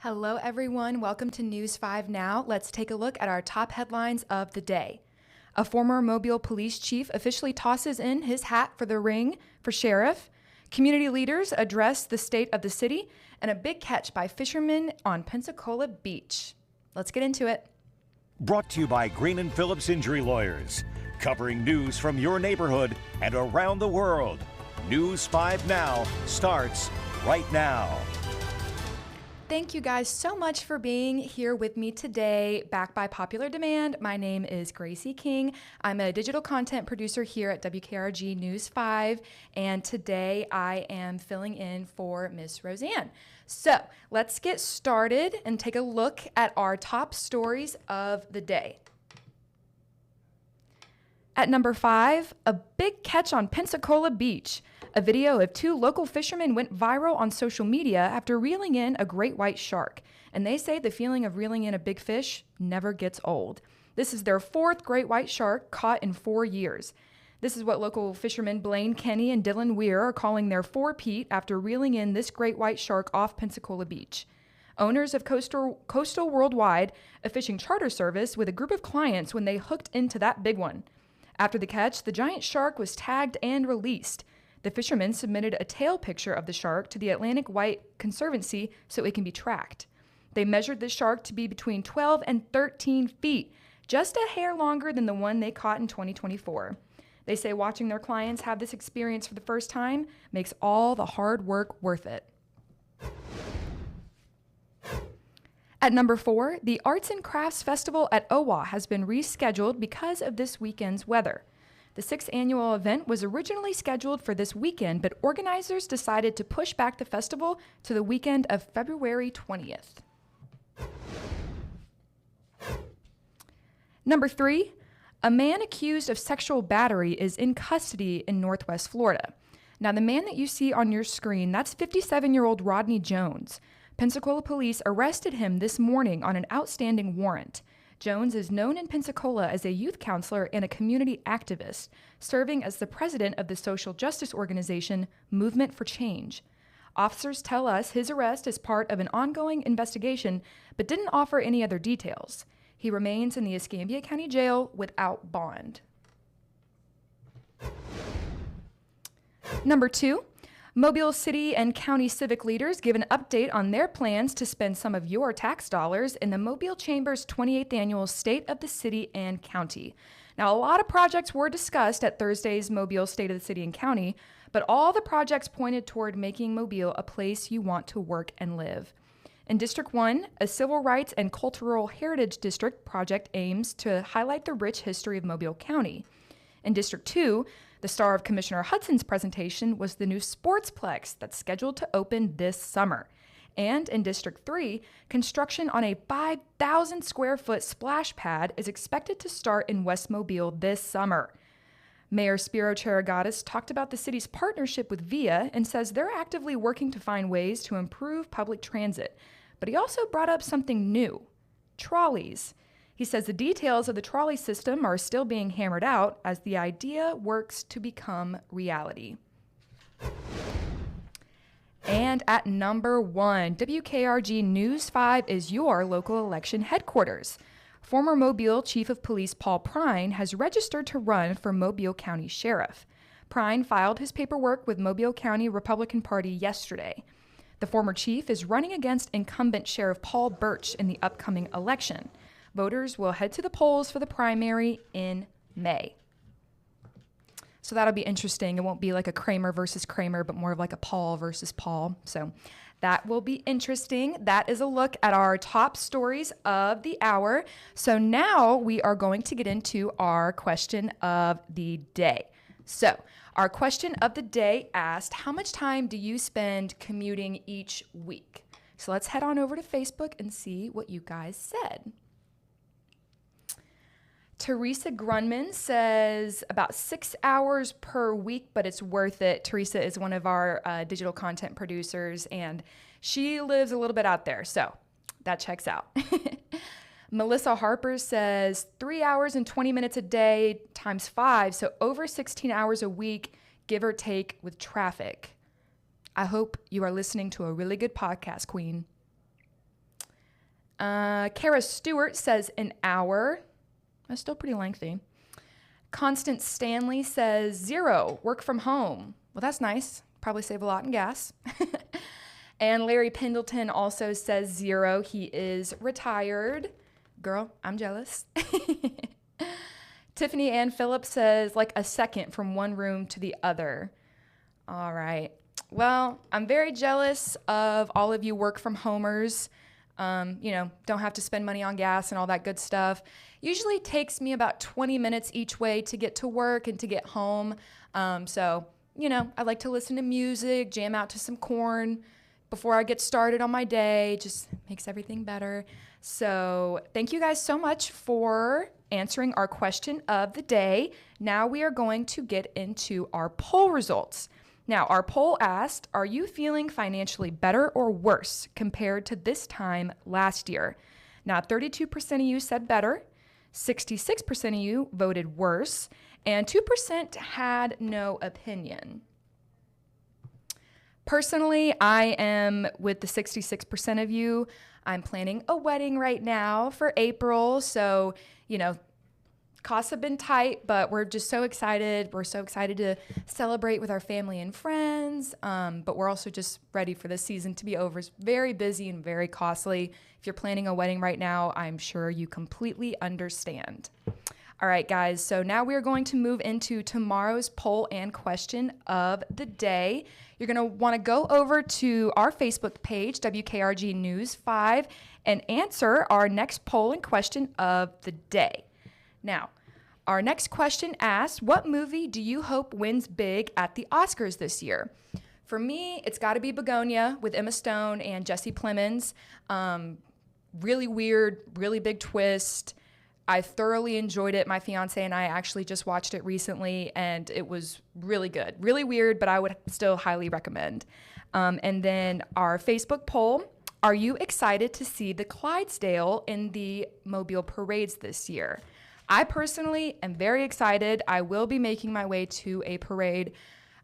Hello, everyone. Welcome to News 5 Now. Let's take a look at our top headlines of the day. A former Mobile police chief officially tosses in his hat for the ring for sheriff. Community leaders address the state of the city, and a big catch by fishermen on Pensacola Beach. Let's get into it. Brought to you by Green and Phillips Injury Lawyers, covering news from your neighborhood and around the world. News 5 Now starts right now. Thank you guys so much for being here with me today. Back by popular demand, my name is Gracie King. I'm a digital content producer here at WKRG News 5, and today I am filling in for Miss Roseanne. So let's get started and take a look at our top stories of the day. At number 5, a big catch on Pensacola Beach. A video of two local fishermen went viral on social media after reeling in a great white shark. And they say the feeling of reeling in a big fish never gets old. This is their fourth great white shark caught in 4 years. This is what local fishermen Blaine Kenny and Dylan Weir are calling their four-peat after reeling in this great white shark off Pensacola Beach. Owners of Coastal Worldwide, a fishing charter service, with a group of clients when they hooked into that big one. After the catch, the giant shark was tagged and released. The fishermen submitted a tail picture of the shark to the Atlantic White Conservancy so it can be tracked. They measured the shark to be between 12 and 13 feet, just a hair longer than the one they caught in 2024. They say watching their clients have this experience for the first time makes all the hard work worth it. At number 4, the Arts and Crafts Festival at OWA has been rescheduled because of this weekend's weather. The 6th annual event was originally scheduled for this weekend, but organizers decided to push back the festival to the weekend of February 20th. Number 3, a man accused of sexual battery is in custody in Northwest Florida. Now, the man that you see on your screen, that's 57-year-old Rodney Jones. Pensacola police arrested him this morning on an outstanding warrant. Jones is known in Pensacola as a youth counselor and a community activist, serving as the president of the social justice organization Movement for Change. Officers tell us his arrest is part of an ongoing investigation, but didn't offer any other details. He remains in the Escambia County Jail without bond. Number 2, Mobile City and County civic leaders give an update on their plans to spend some of your tax dollars in the Mobile Chamber's 28th annual State of the City and County. Now, a lot of projects were discussed at Thursday's Mobile State of the City and County, but all the projects pointed toward making Mobile a place you want to work and live. In District 1, a Civil Rights and Cultural Heritage District project aims to highlight the rich history of Mobile County. In District 2, the star of Commissioner Hudson's presentation was the new Sportsplex that's scheduled to open this summer. And in District 3, construction on a 5,000 square foot splash pad is expected to start in West Mobile this summer. Mayor Spiro Charigatis talked about the city's partnership with VIA and says they're actively working to find ways to improve public transit. But he also brought up something new: trolleys. He says the details of the trolley system are still being hammered out as the idea works to become reality. And at number 1, WKRG News 5 is your local election headquarters. Former Mobile Chief of Police Paul Prine has registered to run for Mobile County Sheriff. Prine filed his paperwork with Mobile County Republican Party yesterday. The former chief is running against incumbent Sheriff Paul Birch in the upcoming election. Voters will head to the polls for the primary in May. So that'll be interesting. It won't be like a Kramer versus Kramer, but more of like a Paul versus Paul. So that will be interesting. That is a look at our top stories of the hour. So now we are going to get into our question of the day. So our question of the day asked, how much time do you spend commuting each week? So let's head on over to Facebook and see what you guys said. Teresa Grunman says about 6 hours per week, but it's worth it. Teresa is one of our digital content producers, and she lives a little bit out there, so that checks out. Melissa Harper says 3 hours and 20 minutes a day times 5, so over 16 hours a week, give or take, with traffic. I hope you are listening to a really good podcast, Queen. Kara Stewart says an hour. That's still pretty lengthy. Constance Stanley says 0, work from home. Well, that's nice. Probably save a lot in gas. And Larry Pendleton also says 0. He is retired. Girl, I'm jealous. Tiffany Ann Phillips says like a second from one room to the other. All right. Well, I'm very jealous of all of you work from homers. Don't have to spend money on gas and all that good stuff. Usually takes me about 20 minutes each way to get to work and to get home. I like to listen to music, jam out to some Korn before I get started on my day. Just makes everything better. So thank you guys so much for answering our question of the day. Now we are going to get into our poll results. Now, our poll asked, are you feeling financially better or worse compared to this time last year? Now, 32% of you said better, 66% of you voted worse, and 2% had no opinion. Personally, I am with the 66% of you. I'm planning a wedding right now for April, so, costs have been tight, but we're just so excited. We're so excited to celebrate with our family and friends, but we're also just ready for this season to be over. It's very busy and very costly. If you're planning a wedding right now, I'm sure you completely understand. All right, guys, so now we are going to move into tomorrow's poll and question of the day. You're going to want to go over to our Facebook page, WKRG News 5, and answer our next poll and question of the day. Now, our next question asks, what movie do you hope wins big at the Oscars this year? For me, it's got to be Begonia with Emma Stone and Jesse Plemons. Really weird, really big twist. I thoroughly enjoyed it. My fiance and I actually just watched it recently, and it was really good. Really weird, but I would still highly recommend. And then our Facebook poll, are you excited to see the Clydesdale in the Mobile parades this year? I personally am very excited. I will be making my way to a parade.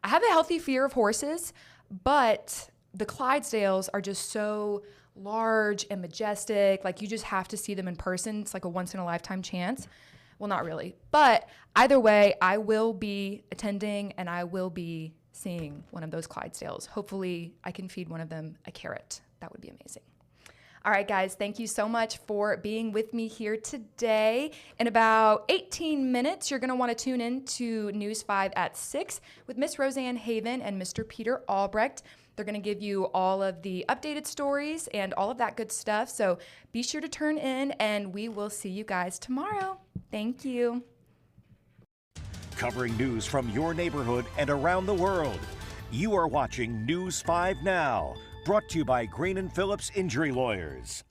I have a healthy fear of horses, but the Clydesdales are just so large and majestic. Like, you just have to see them in person. It's like a once-in-a-lifetime chance. Well, not really. But either way, I will be attending, and I will be seeing one of those Clydesdales. Hopefully, I can feed one of them a carrot. That would be amazing. All right, guys, thank you so much for being with me here today. In about 18 minutes, you're going to want to tune in to News 5 at 6 with Miss Roseanne Haven and Mr. Peter Albrecht. They're going to give you all of the updated stories and all of that good stuff. So be sure to turn in, and we will see you guys tomorrow. Thank you. Covering news from your neighborhood and around the world. You are watching News 5 Now. Brought to you by Green & Phillips Injury Lawyers.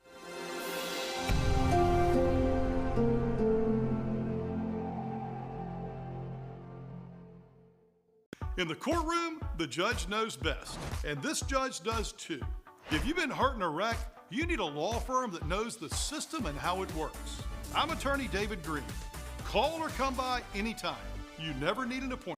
In the courtroom, the judge knows best, and this judge does too. If you've been hurt in a wreck, you need a law firm that knows the system and how it works. I'm attorney David Green. Call or come by anytime. You never need an appointment.